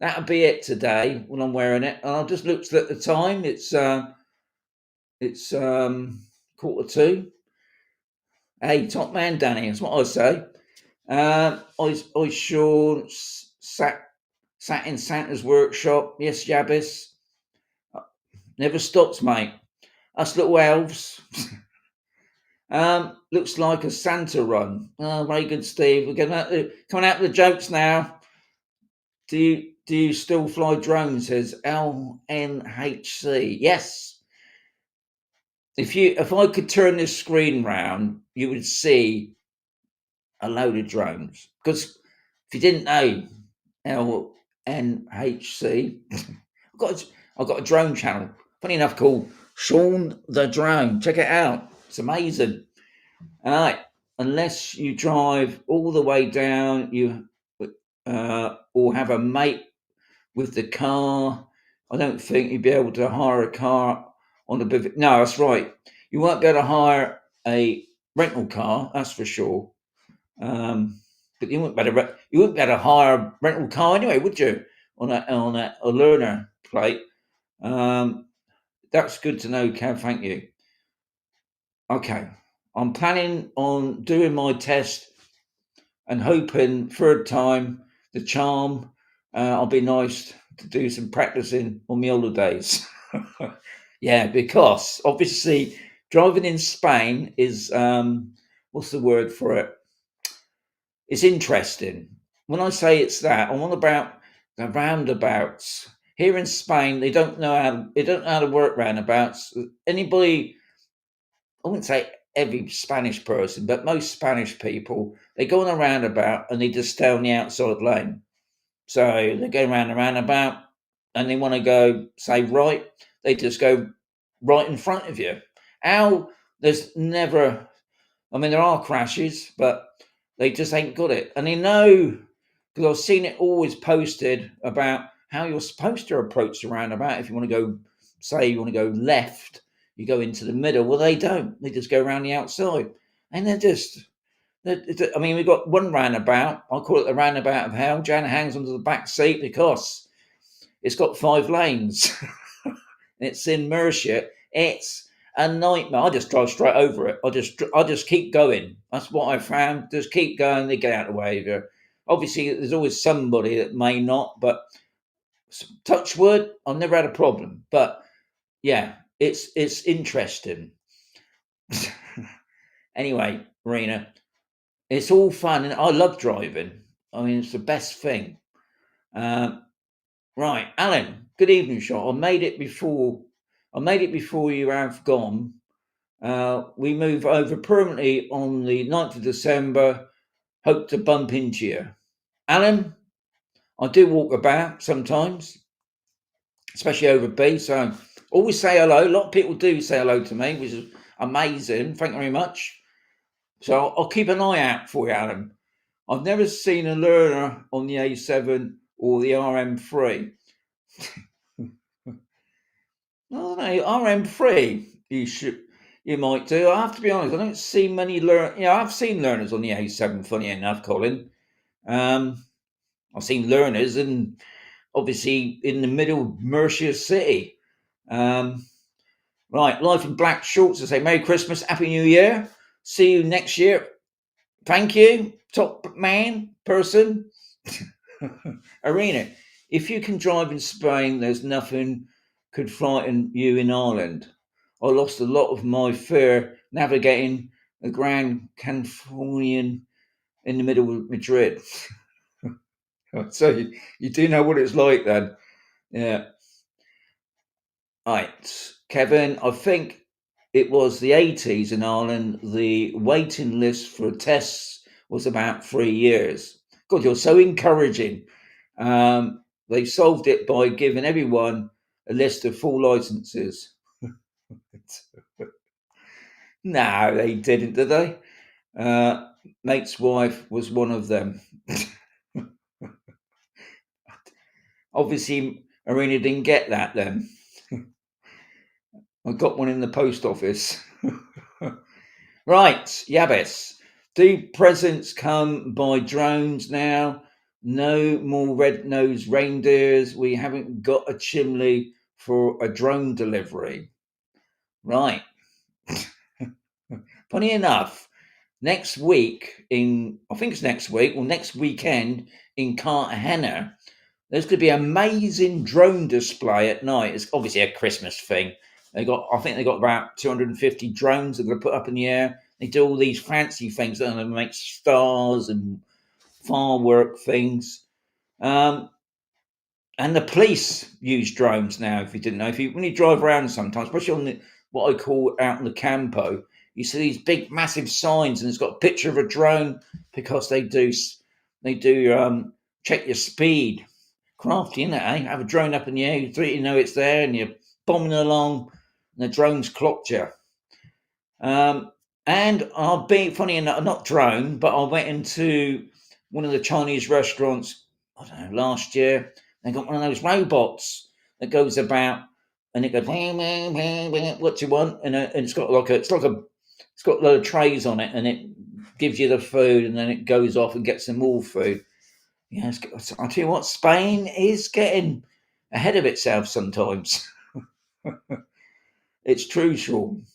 That'll be it today when I'm wearing it. And I just looked at the time. It's 1:45. Hey, top man, Danny. That's what I say. I sure sat in Santa's workshop. Yes, Jabis. Never stops, mate. Us little elves. Looks like a Santa run. Oh, very good, Steve. We're coming out with the jokes now. Do you still fly drones? Says LNHC. Yes. If I could turn this screen round, you would see a load of drones. Because if you didn't know LNHC, I've got a drone channel. Funny enough, called Sean the Drone. Check it out. It's amazing. All right. Unless you drive all the way down, or have a mate with the car, I don't think you'd be able to hire a car on a bit. No, that's right. You won't be able to hire a rental car. That's for sure. But you wouldn't be able to hire a rental car anyway, would you? On a learner plate. That's good to know, Kev. Thank you. Okay, I'm planning on doing my test and hoping third time the charm. I'll be nice to do some practicing on my holidays. Yeah, because obviously driving in Spain is what's the word for it? It's interesting. When I say it's that, I'm on about the roundabouts. Here in Spain, they don't know how to work roundabouts. Anybody, I wouldn't say every Spanish person, but most Spanish people, they go on a roundabout and they just stay on the outside lane. So they go around the roundabout and they want to go, say, right, they just go right in front of you. There's never, I mean, there are crashes, but they just ain't got it. And they know, because I've seen it always posted about how you're supposed to approach the roundabout. If you want to go, say, you want to go left, you go into the middle. Well, they don't. They just go around the outside. And I mean, we've got one roundabout. I call it the roundabout of hell. Jan hangs onto the back seat because it's got 5 lanes. It's in Murcia. It's a nightmare. I just drive straight over it. I just keep going. That's what I found. Just keep going. They get out of the way of you. Obviously, there's always somebody that may not, but touch wood, I've never had a problem. But yeah, it's interesting. Anyway, Marina, it's all fun, and I love driving. I mean, it's the best thing. Right, Alan. Good evening, Sean. I made it before you have gone. We move over permanently on the 9th of December. Hope to bump into you. Alan, I do walk about sometimes, especially over B. So always say hello. A lot of people do say hello to me, which is amazing. Thank you very much. So I'll keep an eye out for you, Alan. I've never seen a learner on the A7 or the RM3. Oh no, RM3. You might do. I have to be honest. I don't see many I've seen learners on the A7. Funny enough, Colin. I've seen learners, and obviously in the middle of Murcia City. Right, Life in Black Shorts. I say Merry Christmas, Happy New Year. See you next year. Thank you, top man person. Arena. If you can drive in Spain, there's nothing could frighten you in Ireland. I lost a lot of my fear navigating the Grand Canyon in the middle of Madrid. So you do know what it's like then. Yeah. Right. Kevin, I think it was the 80s in Ireland. The waiting list for tests was about 3 years. God, you're so encouraging. They solved it by giving everyone a list of full licenses. No, they didn't, did they? Mate's wife was one of them. Obviously, Arena didn't get that then. I got one in the post office. Right, Yabis. Do presents come by drones now? No more red-nosed reindeers. We haven't got a chimney for a drone delivery. Right. Funny enough, next week I think it's next week or next weekend in Cartagena, there's going to be an amazing drone display at night. It's obviously a Christmas thing. I think they got about 250 drones they're going to put up in the air. They do all these fancy things. They make stars and firework things. And the police use drones now. If you didn't know, when you drive around sometimes, especially on what I call out in the Campo, you see these big, massive signs, and it's got a picture of a drone because they do check your speed. Crafty, isn't it? Eh? Have a drone up in the air, you know it's there, and you're bombing along, and the drone's clocked you. And I'll be funny enough, not drone, but I went into one of the Chinese restaurants. I don't know, last year. They got one of those robots that goes about, and it goes, what do you want? And it's got it's got a lot of trays on it, and it gives you the food, and then it goes off and gets some more food. Yeah, I'll tell you what, Spain is getting ahead of itself sometimes. It's true, Sean.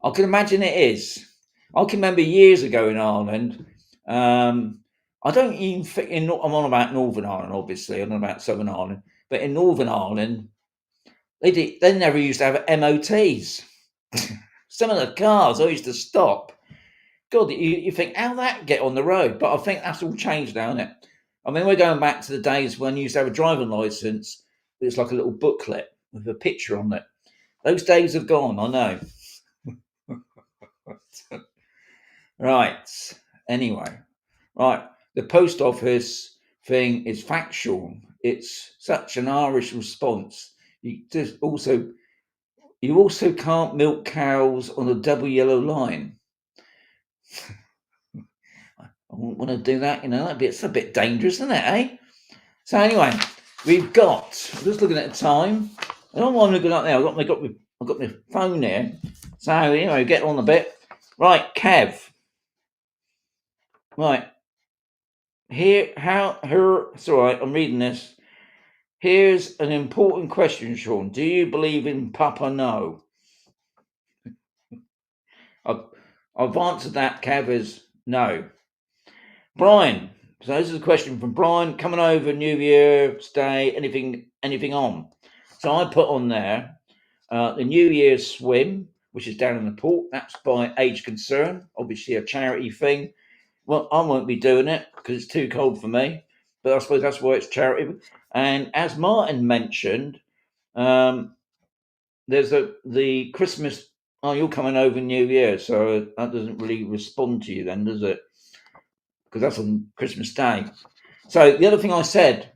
I can imagine it is. I can remember years ago in Ireland. I don't even think I'm on about Northern Ireland, obviously. I'm not about Southern Ireland, but in Northern Ireland, they never used to have MOTs. Some of the cars I used to stop. God, you think how that get on the road? But I think that's all changed now, isn't it? I mean, we're going back to the days when you used to have a driving license. It's like a little booklet with a picture on it. Those days have gone, I know. Right. Anyway, right. The post office thing is factual. It's such an Irish response. You also can't milk cows on a double yellow line. I wouldn't want to do that, it's a bit dangerous, isn't it, eh? So anyway, I'm just looking at the time. I don't want to look at that now. I've got my phone here. So, get on a bit. Right, Kev. Right. It's all right, I'm reading this. Here's an important question, Sean. Do you believe in Papa No? I've answered that, Kev, as no. Brian. So this is a question from Brian. Coming over New Year's Day, anything on? So I put on there the New Year's swim, which is down in the port. That's by Age Concern, obviously a charity thing. Well, I won't be doing it because it's too cold for me, but I suppose that's why it's charity. And as Martin mentioned, there's the Christmas. Oh, you're coming over New Year, so that doesn't really respond to you then, does it? Because that's on Christmas Day. So the other thing I said,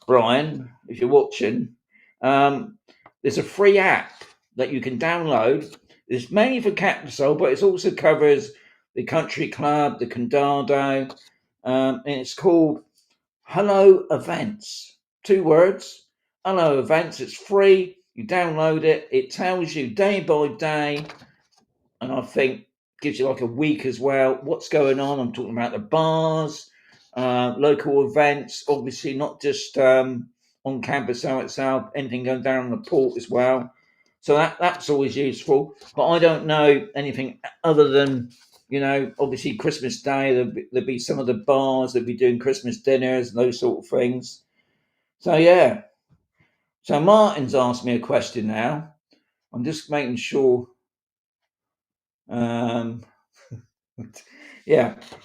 Brian, if you're watching, there's a free app that you can download. It's mainly for Camposol, but it also covers the Country Club, the Condado, and it's called Hello Events. 2 words, Hello Events. It's free. You download it. It tells you day by day, and I think gives you like a week as well, what's going on. I'm talking about the bars, local events, obviously not just on campus itself, anything going down on the port as well. So that's always useful. But I don't know anything other than, obviously Christmas Day, there'll be some of the bars that'll be doing Christmas dinners and those sort of things. So, yeah. So Martin's asked me a question now. I'm just making sure. Yeah,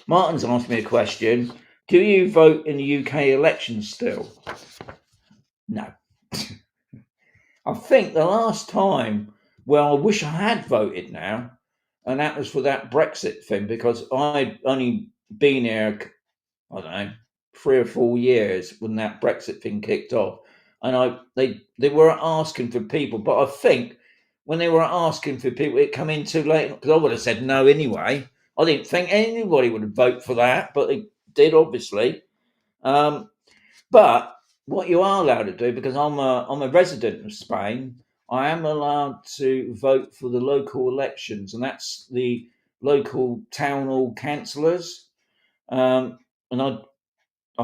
Martin's asked me a question. Do you vote in the UK elections still? No. I think the last time, well, I wish I had voted now, and that was for that Brexit thing, because I'd only been here, I don't know, 3 or 4 years when that Brexit thing kicked off. And they were asking for people, but I think when they were asking for people, it come in too late, because I would have said no anyway. I didn't think anybody would vote for that, but they did, obviously. But what you are allowed to do, because I'm a resident of Spain, I am allowed to vote for the local elections, and that's the local town hall councillors. And I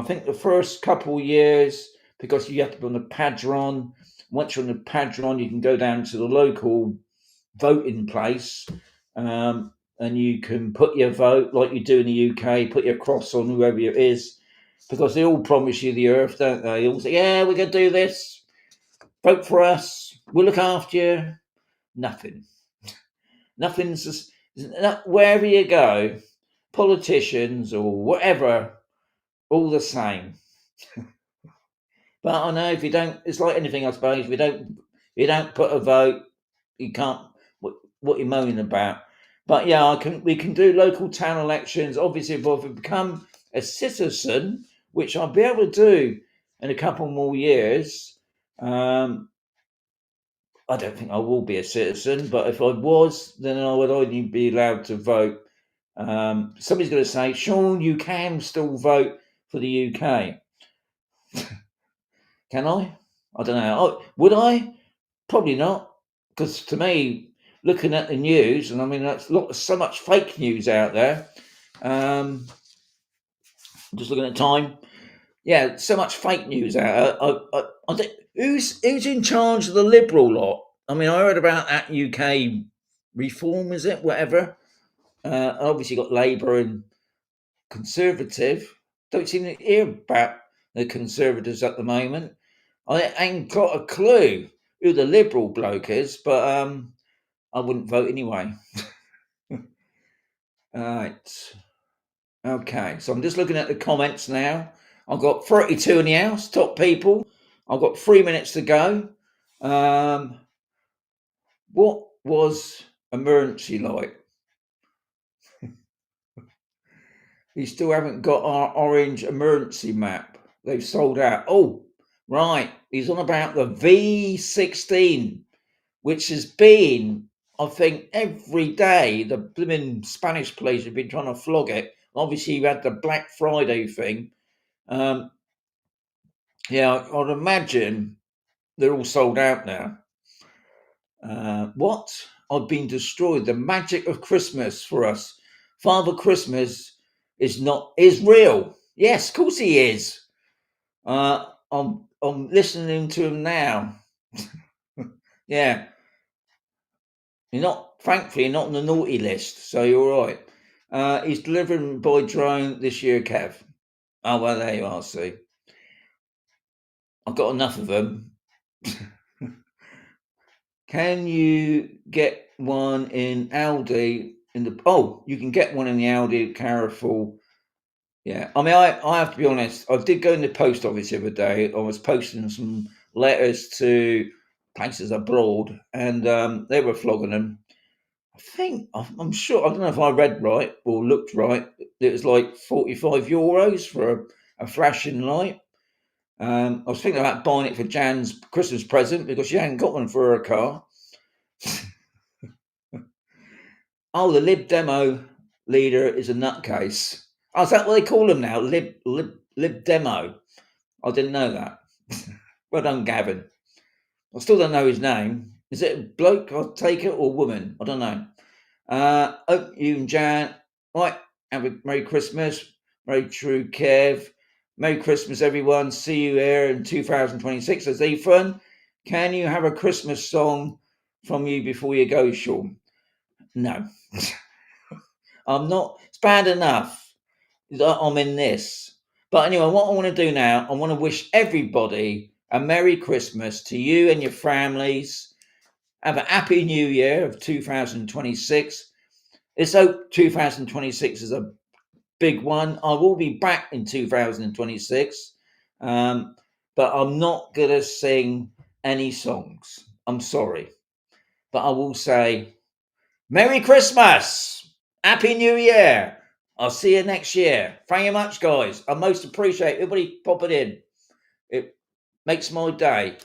think the first couple of years, because you have to be on the Padron. Once you're on the Padron, you can go down to the local voting place, and you can put your vote like you do in the UK. Put your cross on whoever it is, because they all promise you the earth, don't they? They all say, "Yeah, we're going to do this. Vote for us. We'll look after you." Nothing. Nothing's just, wherever you go, politicians or whatever, all the same. But I know if you don't, it's like anything, I suppose. If you don't put a vote, you can't. What you're moaning about? But yeah, we can do local town elections. Obviously, if I become a citizen, which I'll be able to do in a couple more years. I don't think I will be a citizen, but if I was, then I would only be allowed to vote. Somebody's going to say, Sean, you can still vote for the UK. Can I? I don't know. Would I? Probably not, because to me, looking at the news, and I mean, that's so much fake news out there. Just looking at time, yeah, so much fake news out. Who's in charge of the Liberal lot? I mean, I heard about that UK reform, is it? Whatever. Obviously, got Labour and Conservative. Don't seem to hear about the Conservatives at the moment. I ain't got a clue who the Liberal bloke is, but I wouldn't vote anyway. Right. Okay, so I'm just looking at the comments now. I've got 32 in the house, top people. I've got 3 minutes to go. What was emergency like? We still haven't got our orange emergency map. They've sold out. Oh, right. He's on about the V16, which has been, I think, every day. The blooming Spanish police have been trying to flog it. Obviously, you had the Black Friday thing. Yeah, I'd imagine they're all sold out now. What? I've been destroyed. The magic of Christmas for us. Father Christmas is real. Yes, of course he is. I'm listening to him now. Yeah. Thankfully, you're not on the naughty list, so you're all right. He's delivering by drone this year, Kev. Oh, well, there you are, see. I've got enough of them. Can you get one in Aldi you can get one in the Aldi Carrefour. Yeah. I mean, I have to be honest, I did go in the post office the other day. I was posting some letters to places abroad, and they were flogging them. I'm sure, I don't know if I read right or looked right. It was like €45 for a flashing light. I was thinking about buying it for Jan's Christmas present because she hadn't got one for her car. Oh, the Lib Demo leader is a nutcase. Oh, is that what they call him now? Lib Demo. I didn't know that. Well done, Gavin. I still don't know his name. Is it a bloke, I'll take it, or woman? I don't know. Hope you and Jan, right, have a Merry Christmas. Merry True Kev. Merry Christmas, everyone. See you here in 2026. As Ethan, can you have a Christmas song from you before you go, Sean? No. I'm not. It's bad enough that I'm in this. But anyway, what I want to do now, I want to wish everybody a Merry Christmas to you and your families. Have a Happy New Year of 2026. Let's hope 2026 is a big one. I will be back in 2026, but I'm not going to sing any songs. I'm sorry. But I will say Merry Christmas! Happy New Year! I'll see you next year. Thank you much, guys. I most appreciate everybody popping in. It makes my day.